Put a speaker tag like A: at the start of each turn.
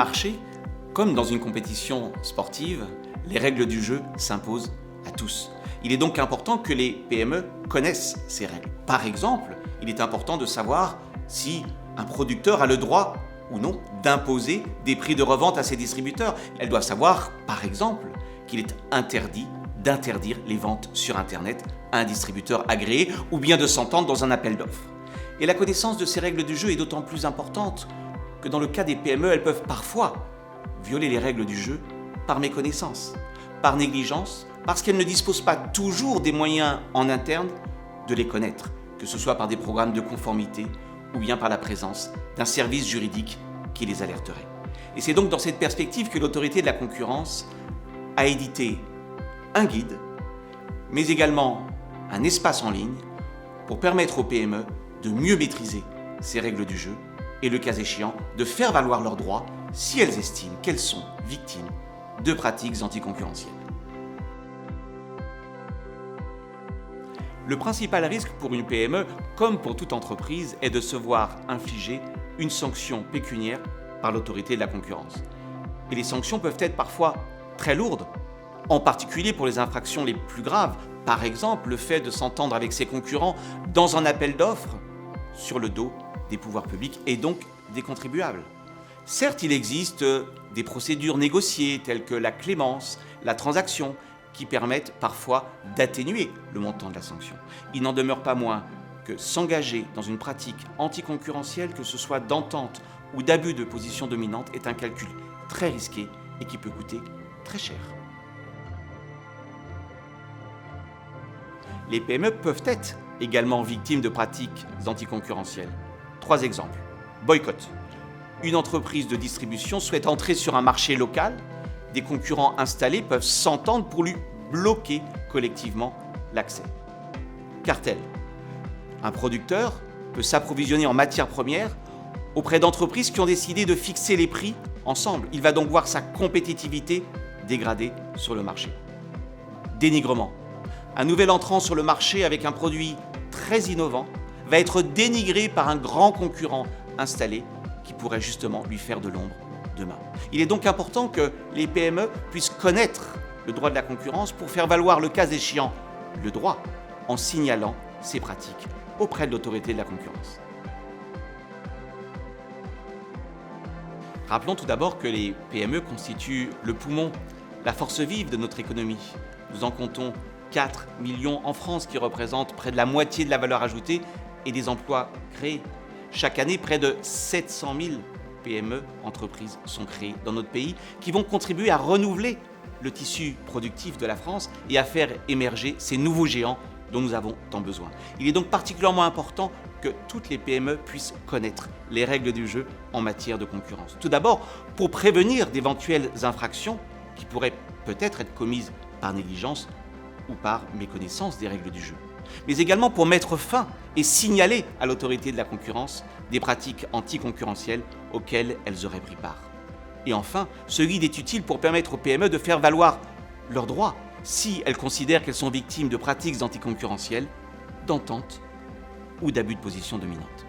A: marché, comme dans une compétition sportive, les règles du jeu s'imposent à tous. Il est donc important que les PME connaissent ces règles. Par exemple, il est important de savoir si un producteur a le droit ou non d'imposer des prix de revente à ses distributeurs. Elles doivent savoir, par exemple, qu'il est interdit d'interdire les ventes sur Internet à un distributeur agréé ou bien de s'entendre dans un appel d'offres. Et la connaissance de ces règles du jeu est d'autant plus importante que dans le cas des PME, elles peuvent parfois violer les règles du jeu par méconnaissance, par négligence, parce qu'elles ne disposent pas toujours des moyens en interne de les connaître, que ce soit par des programmes de conformité ou bien par la présence d'un service juridique qui les alerterait. Et c'est donc dans cette perspective que l'autorité de la concurrence a édité un guide, mais également un espace en ligne pour permettre aux PME de mieux maîtriser ces règles du jeu et, le cas échéant, de faire valoir leurs droits si elles estiment qu'elles sont victimes de pratiques anticoncurrentielles. Le principal risque pour une PME, comme pour toute entreprise, est de se voir infliger une sanction pécuniaire par l'autorité de la concurrence. Et les sanctions peuvent être parfois très lourdes, en particulier pour les infractions les plus graves. Par exemple, le fait de s'entendre avec ses concurrents dans un appel d'offres sur le dos des pouvoirs publics et donc des contribuables. Certes, il existe des procédures négociées telles que la clémence, la transaction, qui permettent parfois d'atténuer le montant de la sanction. Il n'en demeure pas moins que s'engager dans une pratique anticoncurrentielle, que ce soit d'entente ou d'abus de position dominante, est un calcul très risqué et qui peut coûter très cher. Les PME peuvent être également victimes de pratiques anticoncurrentielles. 3 exemples. Boycott. Une entreprise de distribution souhaite entrer sur un marché local. Des concurrents installés peuvent s'entendre pour lui bloquer collectivement l'accès. Cartel. Un producteur peut s'approvisionner en matières premières auprès d'entreprises qui ont décidé de fixer les prix ensemble. Il va donc voir sa compétitivité dégradée sur le marché. Dénigrement. Un nouvel entrant sur le marché avec un produit très innovant va être dénigré par un grand concurrent installé qui pourrait justement lui faire de l'ombre demain. Il est donc important que les PME puissent connaître le droit de la concurrence pour faire valoir, le cas échéant, le droit en signalant ces pratiques auprès de l'autorité de la concurrence. Rappelons tout d'abord que les PME constituent le poumon, la force vive de notre économie. Nous en comptons 4 millions en France, qui représentent près de la moitié de la valeur ajoutée et des emplois créés. Chaque année, près de 700 000 PME, entreprises, sont créées dans notre pays, qui vont contribuer à renouveler le tissu productif de la France et à faire émerger ces nouveaux géants dont nous avons tant besoin. Il est donc particulièrement important que toutes les PME puissent connaître les règles du jeu en matière de concurrence. Tout d'abord, pour prévenir d'éventuelles infractions qui pourraient peut-être être commises par négligence ou par méconnaissance des règles du jeu, mais également pour mettre fin et signaler à l'autorité de la concurrence des pratiques anticoncurrentielles auxquelles elles auraient pris part. Et enfin, ce guide est utile pour permettre aux PME de faire valoir leurs droits si elles considèrent qu'elles sont victimes de pratiques anticoncurrentielles, d'entente ou d'abus de position dominante.